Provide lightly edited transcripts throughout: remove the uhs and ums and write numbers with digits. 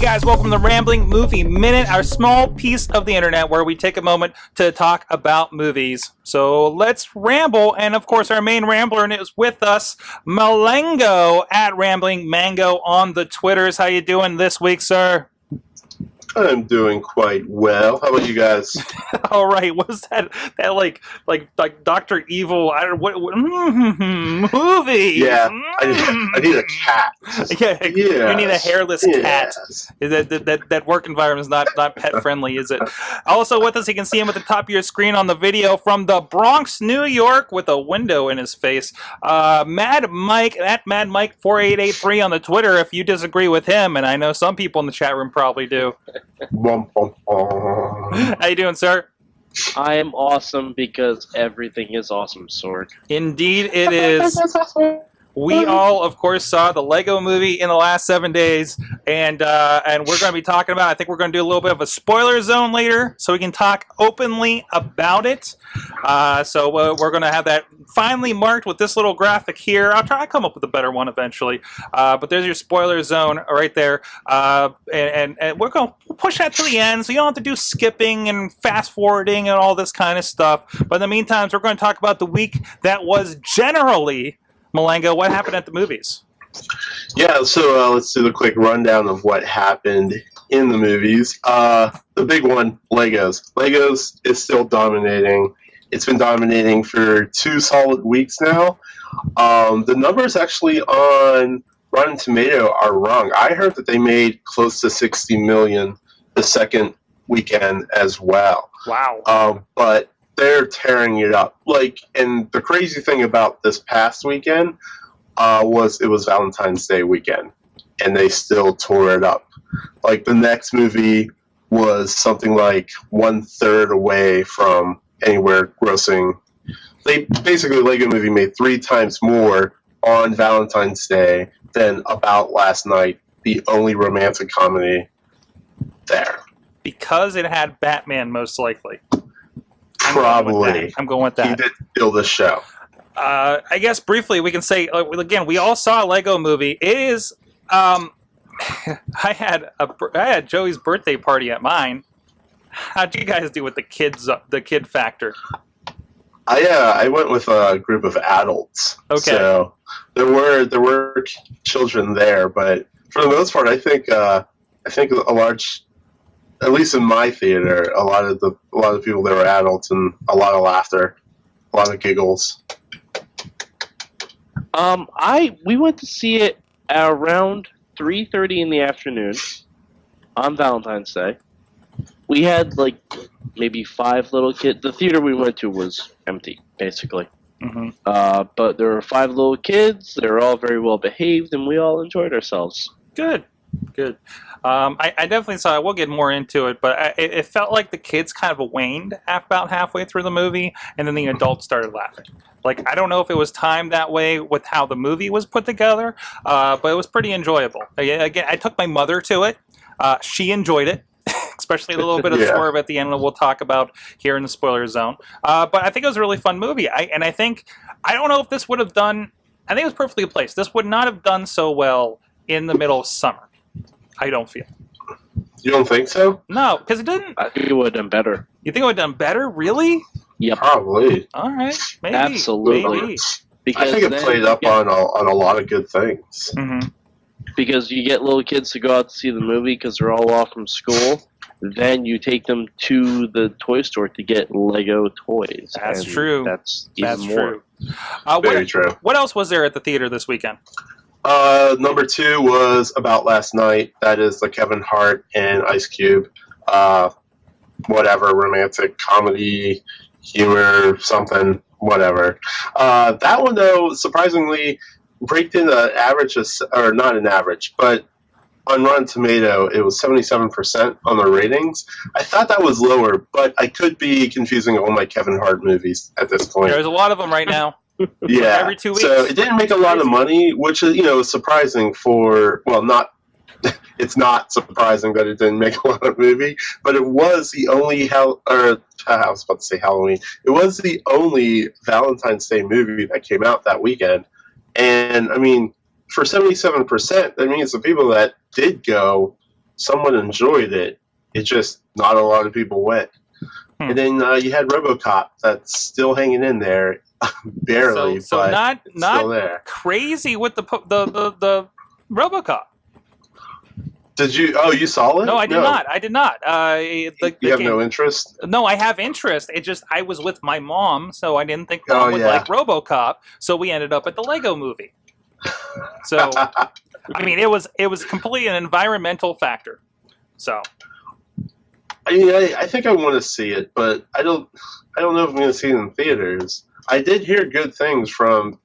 guys, welcome to the Rambling Movie Minute, our small piece of the internet where we take a moment to talk about movies. So let's ramble, and of course our main rambler is with us, Mulango at Rambling Mango on the Twitters. How you doing this week, sir? I'm doing quite well. How about you guys? All right, what was that like Dr. Evil? I don't movie. Yeah, I need a cat. Yeah, you need a hairless cat. That work environment is not pet friendly, is it? Also with us, you can see him at the top of your screen on the video from the Bronx, New York, with a window in his face. Mad Mike at Mad Mike 4883 on the Twitter. If you disagree with him, and I know some people in the chat room probably do. How you doing, sir? I am awesome because everything is awesome, Sorg. Indeed it is. We all, of course, saw the Lego movie in the last 7 days, and we're going to be talking about, I think we're going to do a little bit of a spoiler zone later, so we can talk openly about it. So we're going to have that finally marked with this little graphic here. I'll try to come up with a better one eventually. But there's your spoiler zone right there. And we're going to push that to the end, so you don't have to do skipping and fast forwarding and all this kind of stuff. But in the meantime, we're going to talk about the week that was generally... Mulango, what happened at the movies? Yeah, so let's do the quick rundown of what happened in the movies. The big one, Legos. Legos is still dominating. It's been dominating for 2 solid weeks now. The numbers actually on Rotten Tomato are wrong. I heard that they made close to $60 million the second weekend as well. Wow. But they're tearing it up. And the crazy thing about this past weekend was it was Valentine's Day weekend, and they still tore it up. The next movie was something like 1/3 away from anywhere grossing. Basically, Lego Movie made 3 times more on Valentine's Day than About Last Night, the only romantic comedy there. Because it had Batman, most likely. Probably. I'm going with that. He did steal the show. I guess briefly we can say, again, we all saw a Lego movie. It is, I had Joey's birthday party at mine. How'd you guys do with the kid factor? I went with a group of adults. Okay. So there were children there, but for the most part, I think a large, at least in my theater, a lot of the people there were adults, and a lot of laughter, a lot of giggles. We went to see it at around 3:30 in the afternoon on Valentine's Day. We had maybe 5 little kids. The theater we went to was empty, basically. Mm-hmm. But there were 5 little kids. They were all very well behaved, and we all enjoyed ourselves. Good. I definitely saw it. We'll get more into it, but it felt like the kids kind of waned about halfway through the movie, and then the adults started laughing. I don't know if it was timed that way with how the movie was put together, but it was pretty enjoyable. Again, I took my mother to it. She enjoyed it, especially a little bit of swerve at the end that we'll talk about here in the spoiler zone. But I think it was a really fun movie. I don't know if this would have done... I think it was perfectly placed. This would not have done so well in the middle of summer. I don't feel. You don't think so? No, because it didn't. I think it would have done better. You think it would have done better? Really? Yep. Probably. All right. Maybe. Absolutely. Maybe. Because I think it played up on a lot of good things. Mm-hmm. Because you get little kids to go out to see the movie because they're all off from school. Then you take them to the toy store to get Lego toys. That's true. That's more. True. Very true. What else was there at the theater this weekend? Number 2 was About Last Night. That is the Kevin Hart and Ice Cube, whatever, romantic comedy, humor, something, whatever. That one, though, surprisingly, raked in an average, or not an average, but on Rotten Tomato, it was 77% on the ratings. I thought that was lower, but I could be confusing all my Kevin Hart movies at this point. There's a lot of them right now. Yeah, every 2 weeks. So it didn't make a lot of money, which is surprising for, well, not, it's not surprising that it didn't make a lot of movie, but it was the only, I was about to say Halloween, it was the only Valentine's Day movie that came out that weekend. And, I mean, for 77%, that means the people that did go someone enjoyed it. It just not a lot of people went. And then you had RoboCop that's still hanging in there, barely, so but not still there. crazy with the RoboCop. Did you? Oh, you saw it? No, I did not. I did not. You have no interest? No, I have interest. It just I was with my mom, so I didn't think mom would like RoboCop. So we ended up at the Lego Movie. So, I mean, it was completely an environmental factor. So, I mean, I think I want to see it, but I don't know if I'm going to see it in theaters. I did hear good things from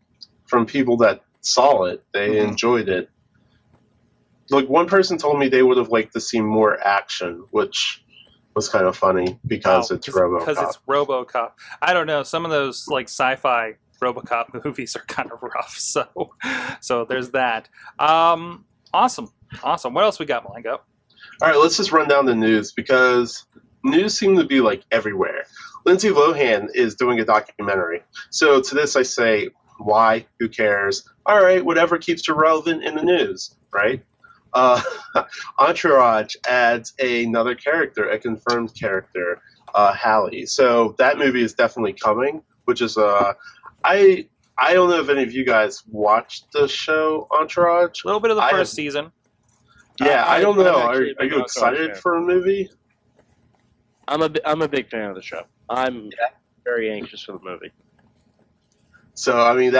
people that saw it. They enjoyed it. Like, one person told me they would have liked to see more action, which was kind of funny because it's RoboCop. Because it's RoboCop. I don't know. Some of those like sci-fi RoboCop movies are kind of rough. So there's that. Awesome. What else we got, Mulango? All right, let's just run down the news because news seems to be like everywhere. Lindsay Lohan is doing a documentary. So to this I say, why? Who cares? All right, whatever keeps you relevant in the news, right? Entourage adds another character, a confirmed character, Hallie. So that movie is definitely coming, which is I don't know if any of you guys watched the show Entourage. A little bit of the first season. Yeah, I don't know. Are you excited for a movie? I'm a big fan of the show. I'm very anxious for the movie. So I mean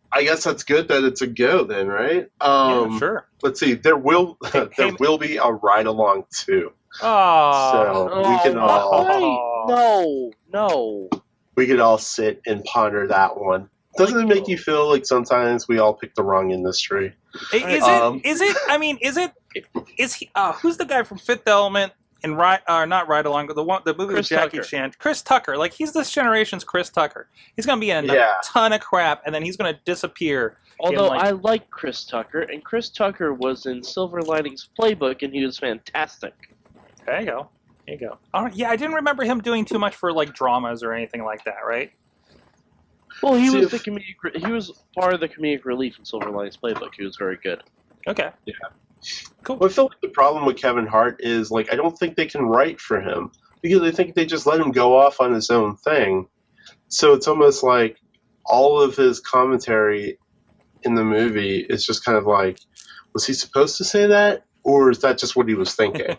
I guess that's good that it's a go then, right? Yeah, sure. Let's see. There will be a ride along too. Oh, so we can all no. We could all sit and ponder that one. Doesn't it make you feel like sometimes we all pick the wrong industry? Is he? Who's the guy from Fifth Element and not Ride Along, but the movie with Jackie Chan? Chris Tucker. Like, he's this generation's Chris Tucker. He's gonna be in a ton of crap, and then he's gonna disappear. Although I like Chris Tucker, and Chris Tucker was in Silver Linings Playbook, and he was fantastic. There you go. Oh, yeah, I didn't remember him doing too much for like dramas or anything like that, right? Well, he was the comedic. He was part of the comedic relief in Silver Linings Playbook. He was very good. Okay. Yeah. Cool. Well, I feel like the problem with Kevin Hart is like I don't think they can write for him because I think they just let him go off on his own thing. So it's almost like all of his commentary in the movie is just kind of like, was he supposed to say that, or is that just what he was thinking?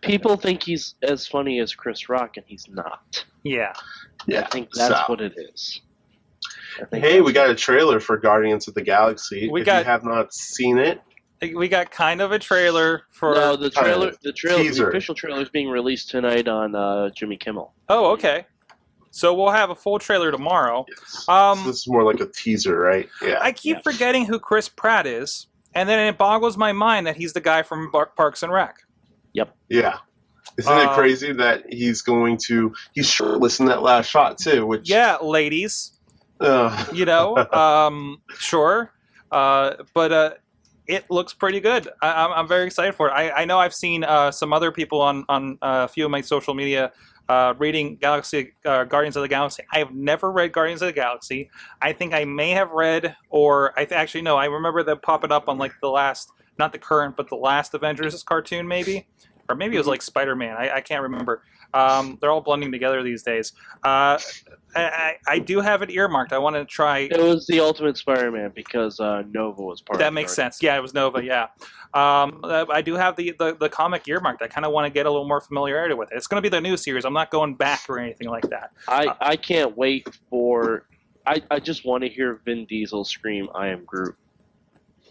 People think he's as funny as Chris Rock, and he's not. Yeah. I think that's what it is. Hey, we got a trailer for Guardians of the Galaxy. If you have not seen it, we got kind of a trailer for. No, the official trailer is being released tonight on Jimmy Kimmel. Oh, okay. So we'll have a full trailer tomorrow. Yes. So this is more like a teaser, right? Yeah. I keep forgetting who Chris Pratt is, and then it boggles my mind that he's the guy from Parks and Rec. Yep. Yeah. Isn't it crazy that he's shirtless in that last shot too? Which ladies. Sure. But it looks pretty good. I'm very excited for it. I know I've seen some other people on a few of my social media reading Guardians of the Galaxy. I have never read Guardians of the Galaxy. I think I may have read, or I remember them popping up on like the last, not the current, but the last Avengers cartoon maybe. Or maybe it was like Spider-Man. I can't remember. They're all blending together these days. I do have it earmarked. I want to try. It was the Ultimate Spider-Man because Nova was part of it. That makes sense. Yeah, it was Nova, yeah. I do have the comic earmarked. I kind of want to get a little more familiarity with it. It's going to be the new series. I'm not going back or anything like that. I can't wait for... I just want to hear Vin Diesel scream, "I am Groot."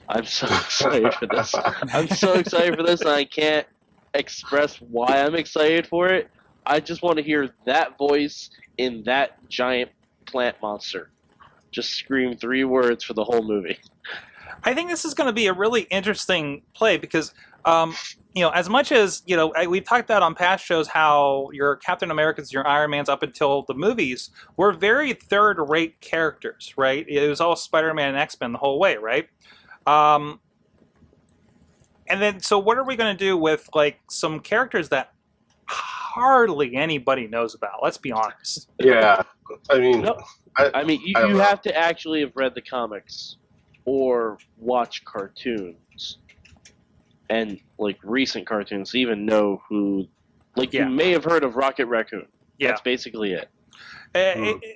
I'm so excited for this. And I can't express why I'm excited for it. I just want to hear that voice in that giant plant monster just scream 3 words for the whole movie. I think this is going to be a really interesting play because, as much as, we've talked about on past shows how your Captain Americans, your Iron Mans up until the movies were very third-rate characters, right? It was all Spider-Man and X-Men the whole way, right? And then, so what are we going to do with, like, some characters that hardly anybody knows about? Let's be honest. Yeah. I mean... No. You have to actually have read the comics or watch cartoons and like recent cartoons to even know who. Like you may have heard of Rocket Raccoon. Yeah. That's basically it.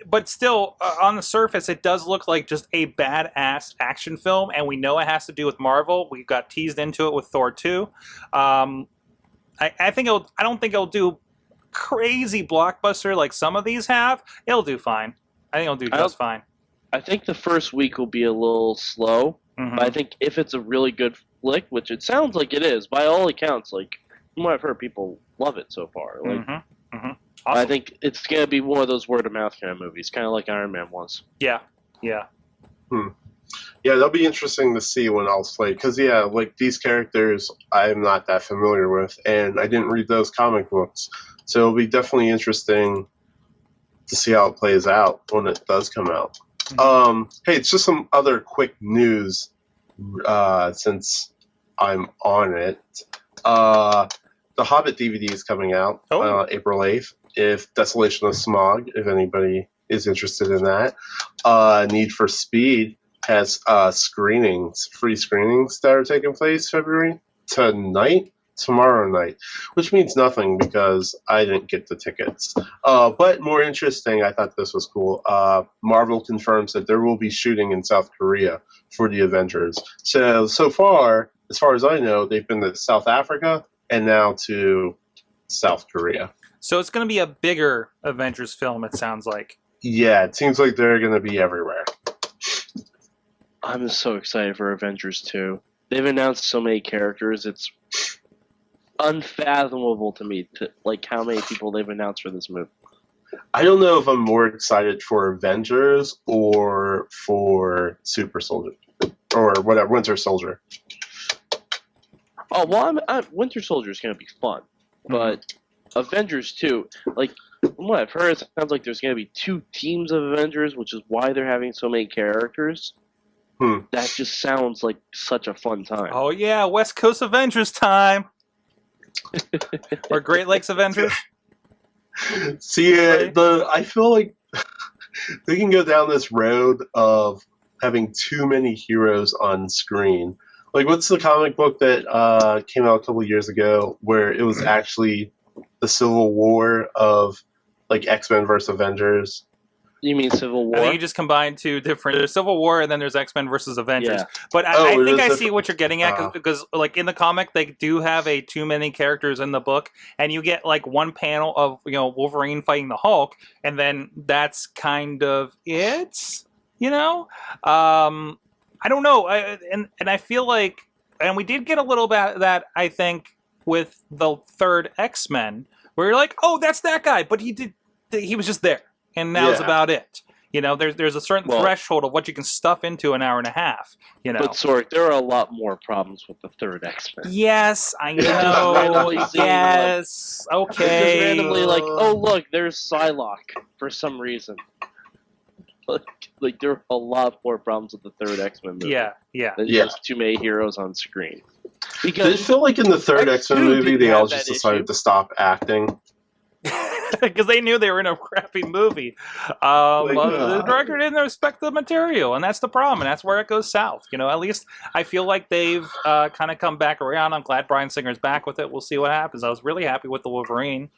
But still, on the surface, it does look like just a badass action film, and we know it has to do with Marvel. We got teased into it with Thor 2. I don't think it'll do crazy blockbuster like some of these have. It'll do fine. I think it'll do just fine. I think the first week will be a little slow, Mm-hmm. but I think if it's a really good flick, which it sounds like it is, by all accounts, like from what I've heard, people love it so far. Like, Awesome. I think it's gonna be one of those word of mouth kind of movies, kind of like Iron Man was. Yeah. Yeah, that'll be interesting to see when I'll play. Because, like, these characters I'm not that familiar with, and I didn't read those comic books. So it'll be definitely interesting to see how it plays out when it does come out. Hey, it's just some other quick news since I'm on it. The Hobbit DVD is coming out April 8th. If Desolation of Smog, if anybody is interested in that. Need for Speed has free screenings that are taking place February tomorrow night, which means nothing because I didn't get the tickets. But more interesting, I thought this was cool. Marvel confirms that there will be shooting in South Korea for the Avengers. So far as I know, they've been to South Africa and now to South Korea. So it's going to be a bigger Avengers film, it sounds like. Yeah, it seems like they're going to be everywhere. I'm so excited for Avengers 2. They've announced so many characters, it's unfathomable to me like how many people they've announced for this movie. I don't know if I'm more excited for Avengers or for Super Soldier or whatever, Winter Soldier. Oh, well, Winter Soldier is going to be fun, but Avengers 2, like, from what I've heard, it sounds like there's going to be 2 teams of Avengers, which is why they're having so many characters. That just sounds like such a fun time. Oh, yeah, West Coast Avengers time. Or Great Lakes Avengers. See, I feel like they can go down this road of having too many heroes on screen. Like, what's the comic book that came out a couple years ago where it was actually the Civil War of, like, X-Men versus Avengers? You mean Civil War? I think you just combined two different. There's Civil War and then there's X-Men versus Avengers. Yeah. But I think I see what you're getting at because, like, in the comic, they do have too many characters in the book, and you get like one panel of Wolverine fighting the Hulk, and then that's kind of it. I don't know, and I feel like, and we did get a little bit of that, I think, with the third X-Men, where you're like, oh, that's that guy, but he was just there. And that was about it. There's a certain threshold of what you can stuff into an hour and a half. But Sorg, there are a lot more problems with the third X-Men. Yes, I know. Yes, okay. Just randomly, like, oh look, there's Psylocke for some reason. Like there are a lot more problems with the third X-Men movie. Yeah. There's just too many heroes on screen. Because did it feel like in the third X-Men movie they all just decided to stop acting? Because they knew they were in a crappy movie. The director didn't respect the material, and that's the problem, and that's where it goes south. At least I feel like they've kind of come back around. I'm glad Bryan Singer's back with it. We'll see what happens. I was really happy with the Wolverine.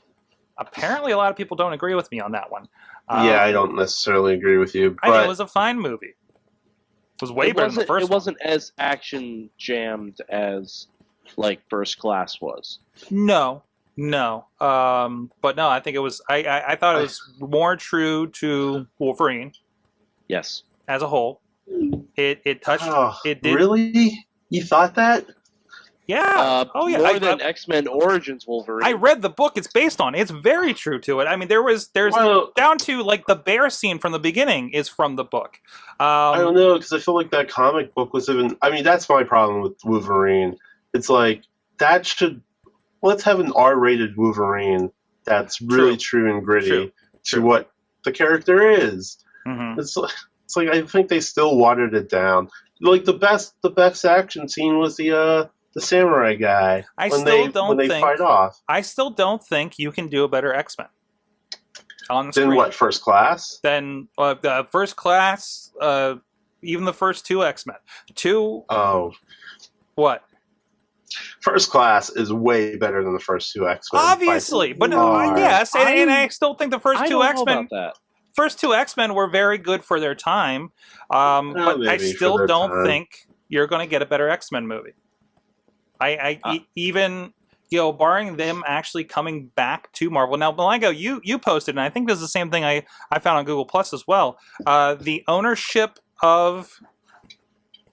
Apparently, a lot of people don't agree with me on that one. I don't necessarily agree with you. But I think it was a fine movie. It was way better than the first one. It wasn't as action jammed as, like, First Class was. No. But no, I think it was. I thought it was more true to Wolverine. Yes. As a whole, it touched. It did. Really? You thought that? Yeah. More than X-Men Origins Wolverine. I read the book it's based on. It's very true to it. I mean, there's down to like the bear scene from the beginning is from the book. I don't know, because I feel like that comic book was even. I mean, that's my problem with Wolverine. It's like that should. Let's have an R-rated Wolverine that's really true and gritty to what the character is. Mm-hmm. It's like I think they still watered it down. Like the best action scene was the samurai guy when they fight off. I still don't think you can do a better X-Men on the screen. Then what? First Class? Then the First Class, even the first two X-Men. Oh. What? First Class is way better than the first two X-Men. Obviously, but yes, and I still think the first two X-Men were very good for their time. But I still don't think you're going to get a better X-Men movie. Even barring them actually coming back to Marvel. Now, Mulango, you posted, and I think this is the same thing I found on Google Plus as well. The ownership of,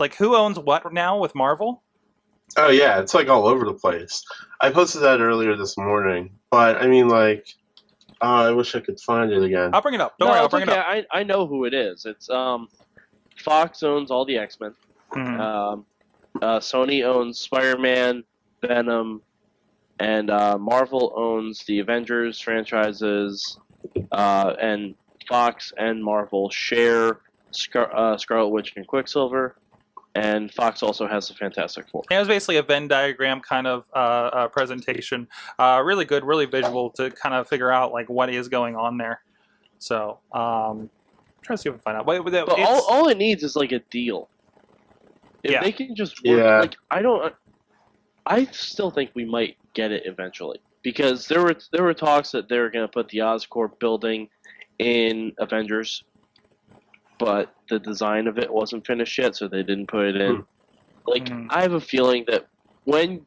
like, who owns what now with Marvel? Oh yeah, it's like all over the place. I posted that earlier this morning, but I mean, like, I wish I could find it again. I'll bring it up. Don't worry, I'll bring it up. I know who it is. It's Fox owns all the X-Men. Mm-hmm. Sony owns Spider-Man, Venom, and Marvel owns the Avengers franchises. And Fox and Marvel share Scarlet Witch and Quicksilver. And Fox also has the Fantastic Four. It was basically a Venn diagram kind of presentation. Really good, really visual to kind of figure out like what is going on there. So, trying to see if we can find out. But all it needs is like a deal. If they can just work, I still think we might get it eventually because there were talks that they were going to put the Oscorp building in Avengers. But the design of it wasn't finished yet, so they didn't put it in. I have a feeling that when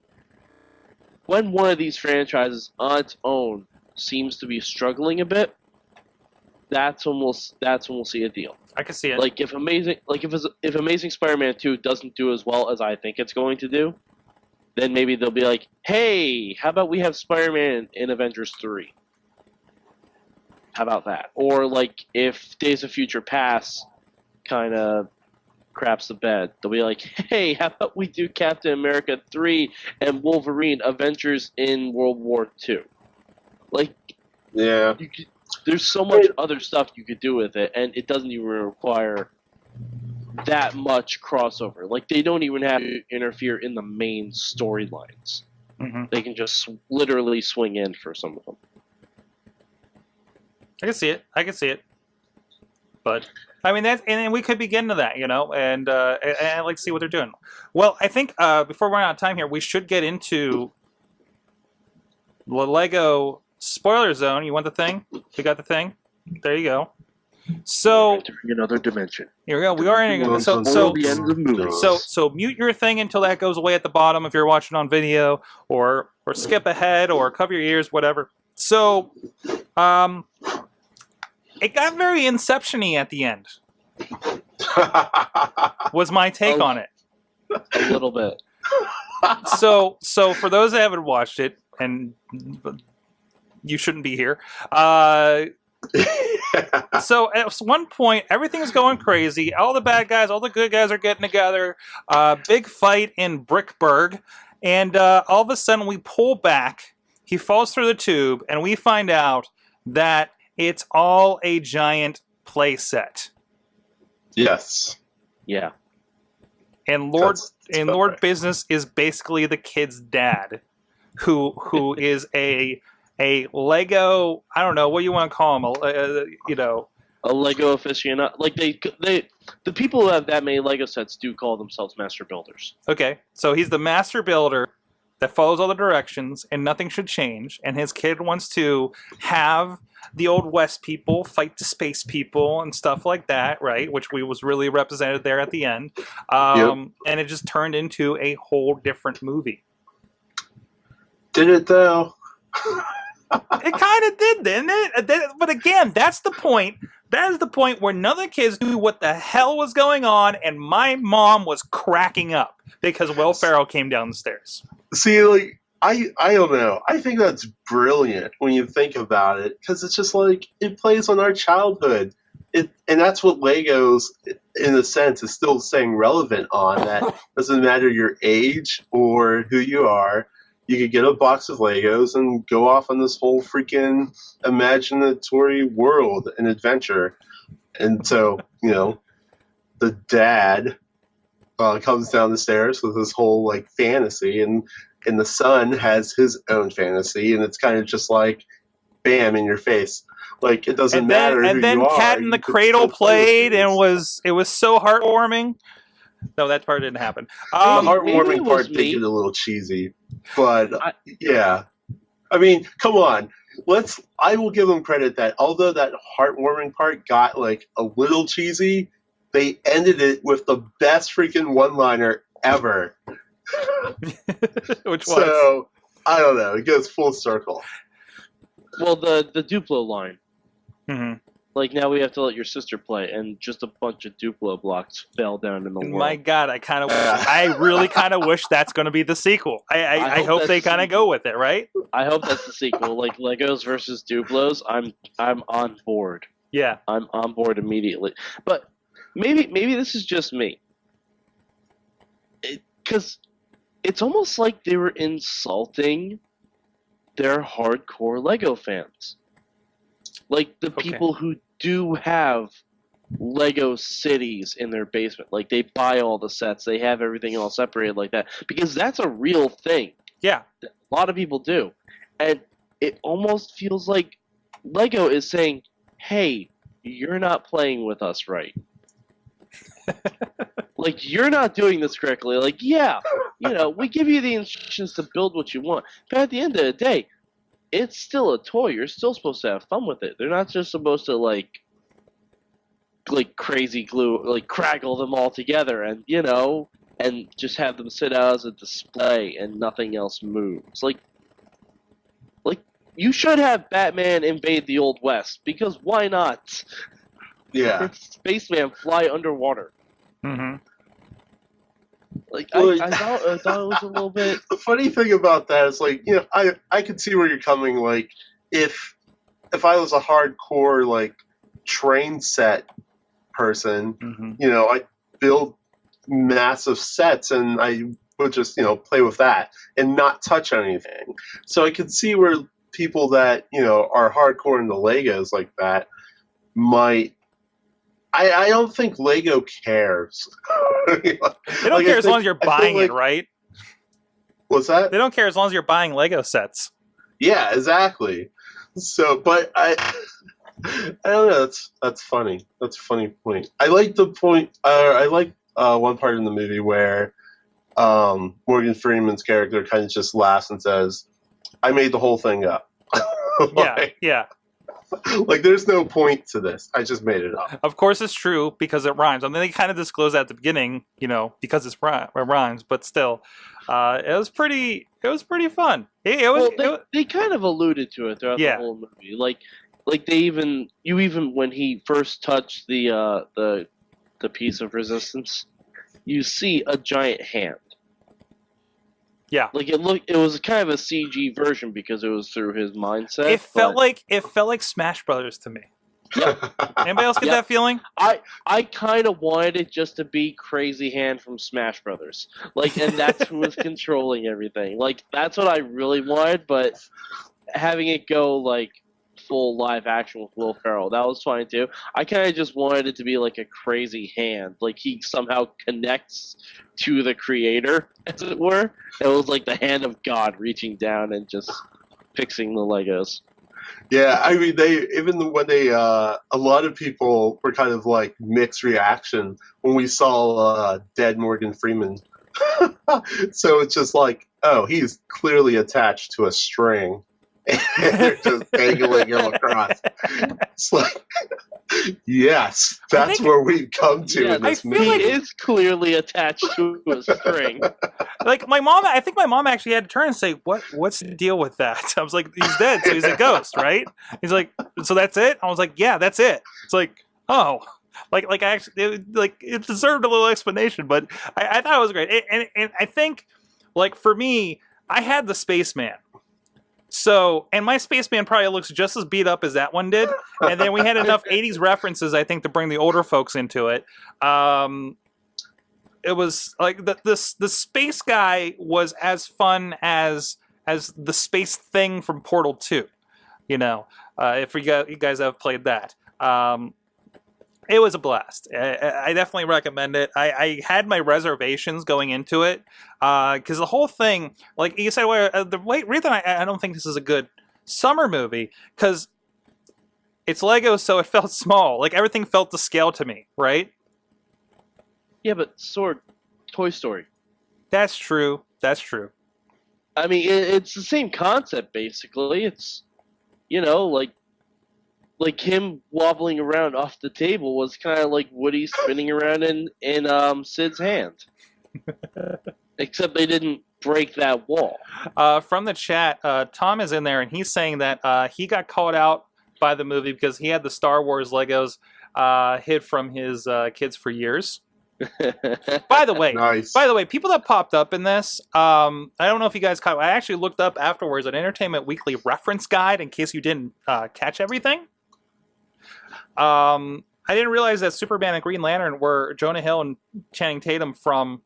one of these franchises on its own seems to be struggling a bit, that's when we'll see a deal. I can see it. Like if Amazing Spider-Man 2 doesn't do as well as I think it's going to do, then maybe they'll be like, hey, how about we have Spider-Man in Avengers 3? How about that? Or like if Days of Future Past kind of craps the bed, they'll be like, hey, how about we do Captain America 3 and Wolverine Avengers in World War II? Like, yeah, there's so much other stuff you could do with it, and it doesn't even require that much crossover. Like, they don't even have to interfere in the main storylines. Mm-hmm. They can just literally swing in for some of them. I can see it. But I mean, and we could begin to that, and I'd like to see what they're doing. Well, I think before we run out of time here, we should get into the Lego spoiler zone. You want the thing? We got the thing. There you go. So entering another dimension. Here we go. We are in. So mute your thing until that goes away at the bottom if you're watching on video, or skip ahead, or cover your ears, whatever. So, it got very Inception-y at the end. Was my take on it. A little bit. So for those that haven't watched it, and you shouldn't be here. So at one point, everything's going crazy. All the bad guys, all the good guys are getting together. Big fight in Brickburg, and all of a sudden we pull back. He falls through the tube, and we find out that it's all a giant play set. Yes. Yeah. And Lord Business is basically the kid's dad, who is a Lego. I don't know what you want to call him. A Lego aficionado. Like the people who have that many Lego sets do call themselves master builders. Okay, so he's the master builder that follows all the directions, and nothing should change. And his kid wants to have the Old West people fight the space people and stuff like that, right? Which was really represented there at the end. And it just turned into a whole different movie. Did it though? It kind of did, didn't it? But again, that's the point. That is the point where none of the kids knew what the hell was going on, and my mom was cracking up because Will Ferrell came down the stairs. See, like, I don't know. I think that's brilliant when you think about it, because it's just like, it plays on our childhood. And that's what Legos, in a sense, is still staying relevant on. That doesn't matter your age or who you are. You could get a box of Legos and go off on this whole freaking imaginatory world and adventure. And so, the dad comes down the stairs with his whole like fantasy, and the son has his own fantasy, and it's kind of just like, bam, in your face. Like, it doesn't matter. And then Cat in the Cradle played, and it was so heartwarming. No, that part didn't happen. The maybe heartwarming it part was did me. get a little cheesy, but I- yeah. I mean, come on. I will give them credit that although that heartwarming part got like a little cheesy, they ended it with the best freaking one-liner ever. Which was So I don't know. It goes full circle. Well, the Duplo line. Mhm. Like, now we have to let your sister play, and just a bunch of Duplo blocks fell down in the world. My God, I really kind of wish that's going to be the sequel. I hope that's they the kind of sequel. go with it, right? I hope that's the sequel. Like, Legos versus Duplos, I'm on board. Yeah. I'm on board immediately. But maybe this is just me. Because it's almost like they were insulting their hardcore Lego fans. Like, the Okay. people who do have Lego cities in their basement. Like, they buy all the sets, they have everything all separated like that. Because that's a real thing. Yeah. A lot of people do. And it almost feels like Lego is saying, hey, you're not playing with us right. Like, you're not doing this correctly. Like, yeah, we give you the instructions to build what you want. But at the end of the day, it's still a toy. You're still supposed to have fun with it. They're not just supposed to, like crazy glue, like, craggle them all together and, and just have them sit out as a display and nothing else moves. Like, you should have Batman invade the Old West, because why not? Yeah. Spaceman fly underwater. Mm-hmm. Like, Well, I thought it was a little bit. The funny thing about that is, like, I could see where you're coming. Like, if I was a hardcore like train set person, Mm-hmm. I build massive sets and I would just play with that and not touch anything. So I could see where people that are hardcore into Legos like that might. I don't think Lego cares. They don't care as long as you're buying it, right? What's that? They don't care as long as you're buying Lego sets. Yeah, exactly. So, but I don't know. That's funny. That's a funny point. I like the point. I like one part in the movie where Morgan Freeman's character kind of just laughs and says, "I made the whole thing up." Yeah. Like, there's no point to this. I just made it up. Of course it's true because it rhymes. I mean, they kind of disclose that at the beginning, because it rhymes, but still, it was pretty fun. They kind of alluded to it throughout Yeah. the whole movie. Like they even when he first touched the piece of resistance, you see a giant hand. Yeah. Like, it was kind of a CG version because it was through his mindset. It felt like Smash Brothers to me. Anybody else get Yep. that feeling? I kind of wanted it just to be Crazy Hand from Smash Brothers. Like, and that's who was controlling everything. Like, that's what I really wanted, but having it go, like, full live action with Will Ferrell, that was fine too. I kind of just wanted it to be like a crazy hand. Like, he somehow connects to the creator, as it were. It was like the hand of God reaching down and just fixing the Legos. Yeah, I mean, when they a lot of people were kind of like mixed reaction when we saw dead Morgan Freeman. So it's just like, oh, he's clearly attached to a string, and they're just dangling him across. It's like, yes, that's where we've come to in this I feel movie. like He is clearly attached to a string. Like, I think my mom actually had to turn and say, what's the deal with that? I was like, he's dead, so he's a ghost, right? He's like, so that's it? I was like, yeah, that's it. It's like, oh. Like I actually, it deserved a little explanation, but I thought it was great. And I think, like, for me, I had the Spaceman. So, and my Spaceman probably looks just as beat up as that one did. And then we had enough 80s references, I think, to bring the older folks into it. It was like the space guy was as fun as the space thing from Portal 2. If you guys have played that. It was a blast. I definitely recommend it. I had my reservations going into it because the whole thing, like you said, the reason I don't think this is a good summer movie because it's Lego, so it felt small. Like, everything felt to scale to me, right? Yeah, but Sorg, Toy Story. That's true. That's true. I mean, it's the same concept basically. It's like him wobbling around off the table was kind of like Woody spinning around in Sid's hand. Except they didn't break that wall. From the chat, Tom is in there, and he's saying that he got called out by the movie because he had the Star Wars Legos hid from his kids for years. By the way, Nice. people that popped up in this, I don't know if you guys caught. I actually looked up afterwards an Entertainment Weekly reference guide in case you didn't catch everything. I didn't realize that Superman and Green Lantern were Jonah Hill and Channing Tatum from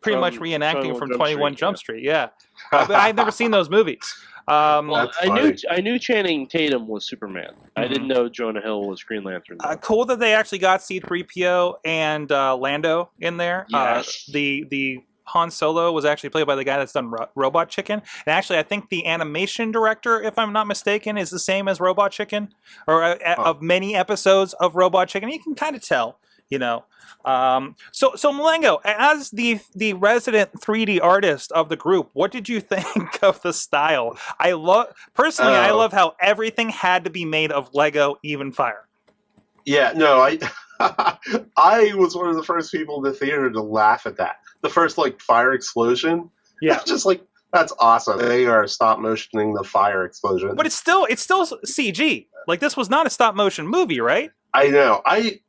pretty much reenacting from 21 Jump Street. Yeah, but I've never seen those movies. Well, I knew Channing Tatum was Superman. I didn't know Jonah Hill was Green Lantern. Cool that they actually got C-3PO and Lando in there. Yes. The Han Solo was actually played by the guy that's done Robot Chicken. And actually, I think the animation director, if I'm not mistaken, is the same as Robot Chicken, or of many episodes of Robot Chicken. You can kind of tell, you know. So Mulango, as the resident 3D artist of the group, what did you think of the style? I love how everything had to be made of Lego, even fire. Yeah, no, I was one of the first people in the theater to laugh at that. The first fire explosion. Yeah, just that's awesome. They are stop motioning the fire explosion. But it's still CG. Like, this was not a stop motion movie, right? I know. I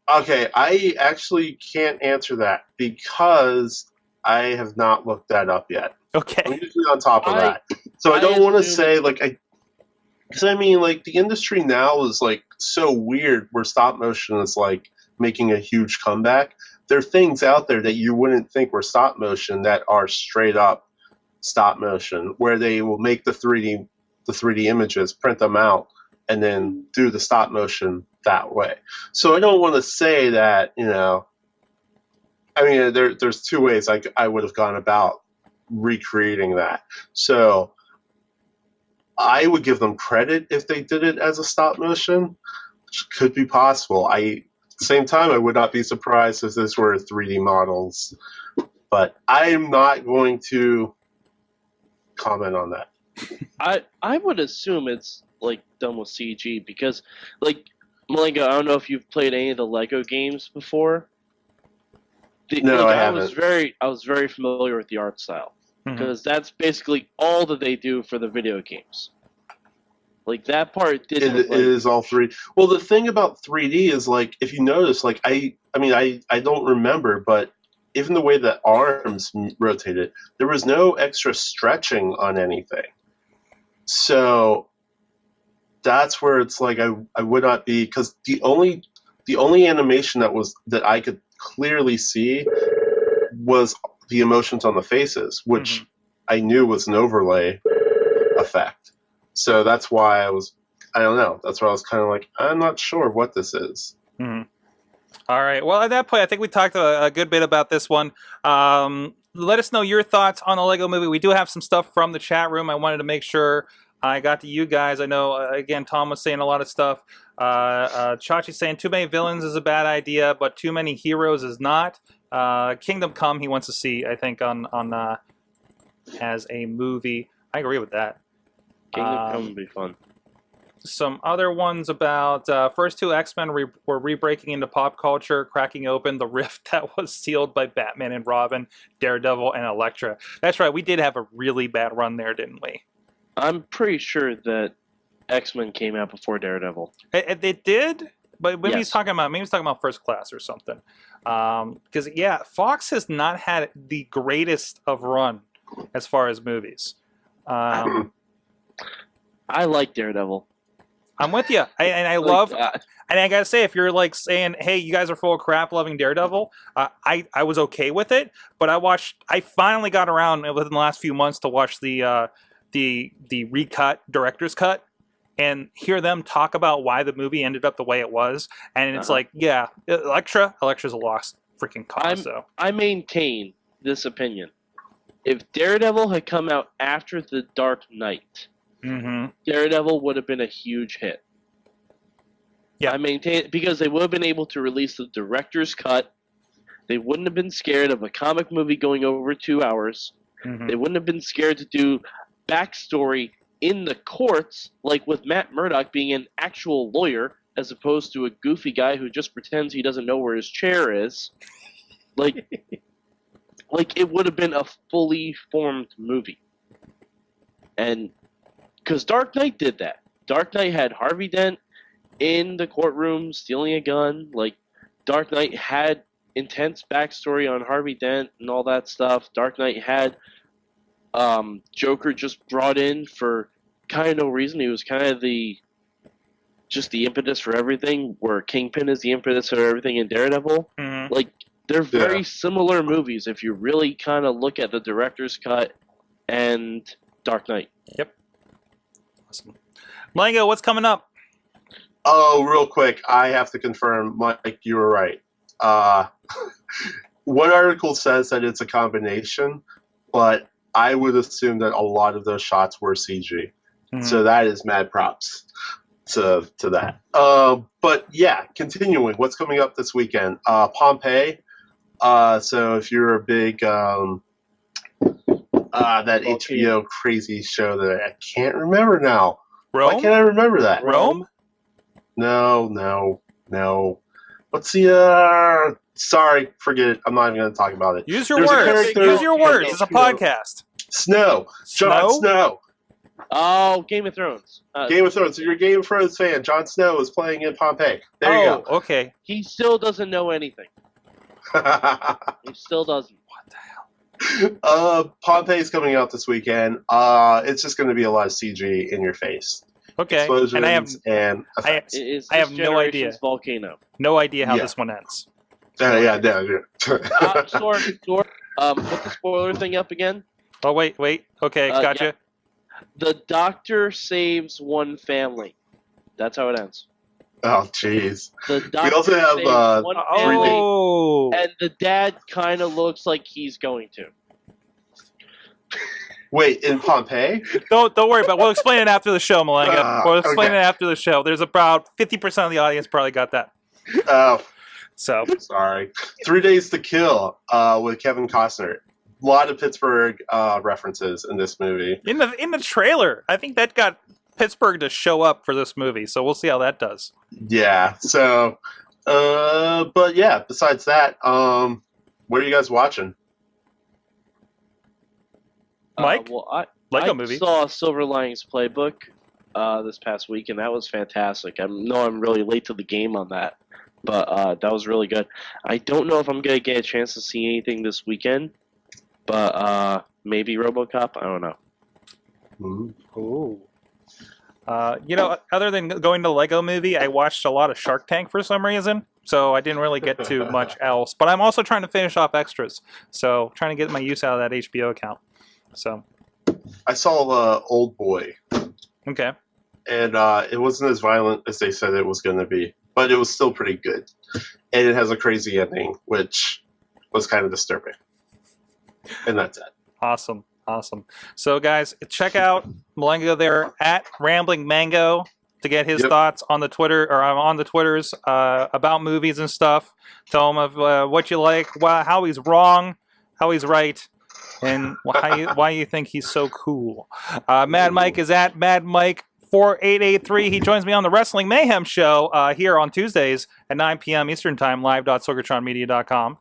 actually can't answer that because I have not looked that up yet. Okay. I'm usually on top of that. So I don't want to say because I mean, the industry now is so weird where stop motion is making a huge comeback. There are things out there that you wouldn't think were stop motion that are straight up stop motion, where they will make the 3D images, print them out, and then do the stop motion that way. So I don't want to say that, I mean, there's two ways I would have gone about recreating that. So I would give them credit if they did it as a stop motion, which could be possible. At the same time, I would not be surprised if this were 3D models, but I'm not going to comment on that. I would assume it's done with CG because Mulango, I don't know if you've played any of the Lego games before. No, I haven't. I was very familiar with the art style because that's basically all that they do for the video games. That part didn't. It is all 3D. Well, the thing about 3D is if you notice, I don't remember, but even the way that arms rotated, there was no extra stretching on anything. So that's where it's I would not be, because the only animation that I could clearly see was the emotions on the faces, which I knew was an overlay effect. So that's why I don't know. That's why I was kind of I'm not sure what this is. Mm-hmm. All right. Well, at that point, I think we talked a good bit about this one. Let us know your thoughts on the Lego movie. We do have some stuff from the chat room. I wanted to make sure I got to you guys. I know, again, Tom was saying a lot of stuff. Chachi's saying too many villains is a bad idea, but too many heroes is not. Kingdom Come, he wants to see, I think, on as a movie. I agree with that. Kingdom Come would be fun. Some other ones about first two X-Men were re-breaking into pop culture, cracking open the rift that was sealed by Batman and Robin, Daredevil, and Elektra. That's right, we did have a really bad run there, didn't we? I'm pretty sure that X-Men came out before Daredevil. It did, but maybe Yes. he's talking about First Class or something. Because Fox has not had the greatest of run as far as movies. I like Daredevil. I'm with you, and I love. And I gotta say, if you're saying, "Hey, you guys are full of crap," loving Daredevil, I was okay with it. But I finally got around within the last few months to watch the recut director's cut and hear them talk about why the movie ended up the way it was. And it's Elektra's a lost freaking cause. I maintain this opinion. If Daredevil had come out after The Dark Knight, Daredevil would have been a huge hit. Yeah, I maintain it because they would have been able to release the director's cut. They wouldn't have been scared of a comic movie going over 2 hours. Mhm. They wouldn't have been scared to do backstory in the courts, like with Matt Murdock being an actual lawyer as opposed to a goofy guy who just pretends he doesn't know where his chair is. Like it would have been a fully formed movie. And because Dark Knight did that. Dark Knight had Harvey Dent in the courtroom stealing a gun. Like, Dark Knight had intense backstory on Harvey Dent and all that stuff. Dark Knight had Joker just brought in for kind of no reason. He was kind of the impetus for everything, where Kingpin is the impetus for everything in Daredevil. Mm-hmm. Like, they're very similar movies if you really kind of look at the director's cut and Dark Knight. Yep. Awesome. Mulango, what's coming up? Oh, real quick, I have to confirm, Mike, you were right. One article says that it's a combination, but I would assume that a lot of those shots were CG. Mhm. So that is mad props to that. But yeah, continuing, what's coming up this weekend? Pompeii. So if you're a big that HBO crazy show that I can't remember now. Rome? Why can't I remember that? Rome? No. What's the sorry, forget it. I'm not even going to talk about it. Use your There's a words. character- Use your words. It's a podcast. Snow. Jon Snow. Oh, Game of Thrones. Game of Thrones. So you're a Game of Thrones fan. Jon Snow is playing in Pompeii. There you go. Okay. He still doesn't know anything. He still doesn't. Pompeii's coming out this weekend. It's just going to be a lot of CG in your face. Okay. Explosions And and effects. It is I have this no idea. generation's Volcano. no idea how Yeah. this one ends. Yeah. Sorg, put the spoiler thing up again. Oh, wait. Okay, gotcha. Yeah. The doctor saves one family. That's how it ends. Oh, jeez. The We doctor also have saves one family, Oh. and the dad kind of looks like he's going to. wait, in Pompeii? Don't worry about it. We'll explain it after the show, Mulango. We'll explain okay. it after the show. There's about 50% of the audience probably got that. Oh, So, sorry. 3 Days to Kill with Kevin Costner. A lot of Pittsburgh references in this movie. in the trailer, I think that got Pittsburgh to show up for this movie. So we'll see how that does. Yeah. So, but yeah. Besides that, what are you guys watching? Mike? Well, Lego I movie. saw Silver Linings Playbook this past week, and that was fantastic. I know I'm really late to the game on that, but that was really good. I don't know if I'm going to get a chance to see anything this weekend, but maybe RoboCop. I don't know. Ooh. Other than going to the Lego movie, I watched a lot of Shark Tank for some reason. So I didn't really get to much else. But I'm also trying to finish off extras. So trying to get my use out of that HBO account. So. I saw Old Boy, Okay. and it wasn't as violent as they said it was going to be, but it was still pretty good. And it has a crazy ending, which was kind of disturbing. And that's it. Awesome. So, guys, check out Mulango there at Rambling Mango to get his thoughts on the Twitter or on the Twitters about movies and stuff. Tell him of what you like, how he's wrong, how he's right, and why you think he's so cool. Mad Mike is at Mad Mike 4883. He joins me on the Wrestling Mayhem show here on Tuesdays at 9 p.m. Eastern Time, live.sorgatronmedia.com.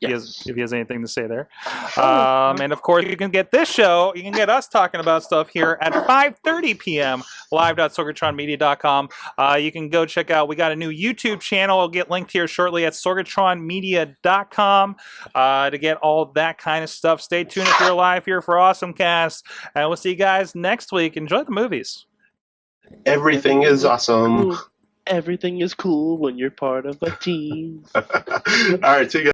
Yes. If he has anything to say there. And of course, you can get this show, you can get us talking about stuff here at 5:30 p.m. live.sorgatronmedia.com. You can go check out, we got a new YouTube channel. I'll get linked here shortly at sorgatronmedia.com to get all that kind of stuff. Stay tuned if you're live here for Awesome Cast. And we'll see you guys next week. Enjoy the movies. Everything is awesome. Everything is cool when you're part of a team. All right, see you guys.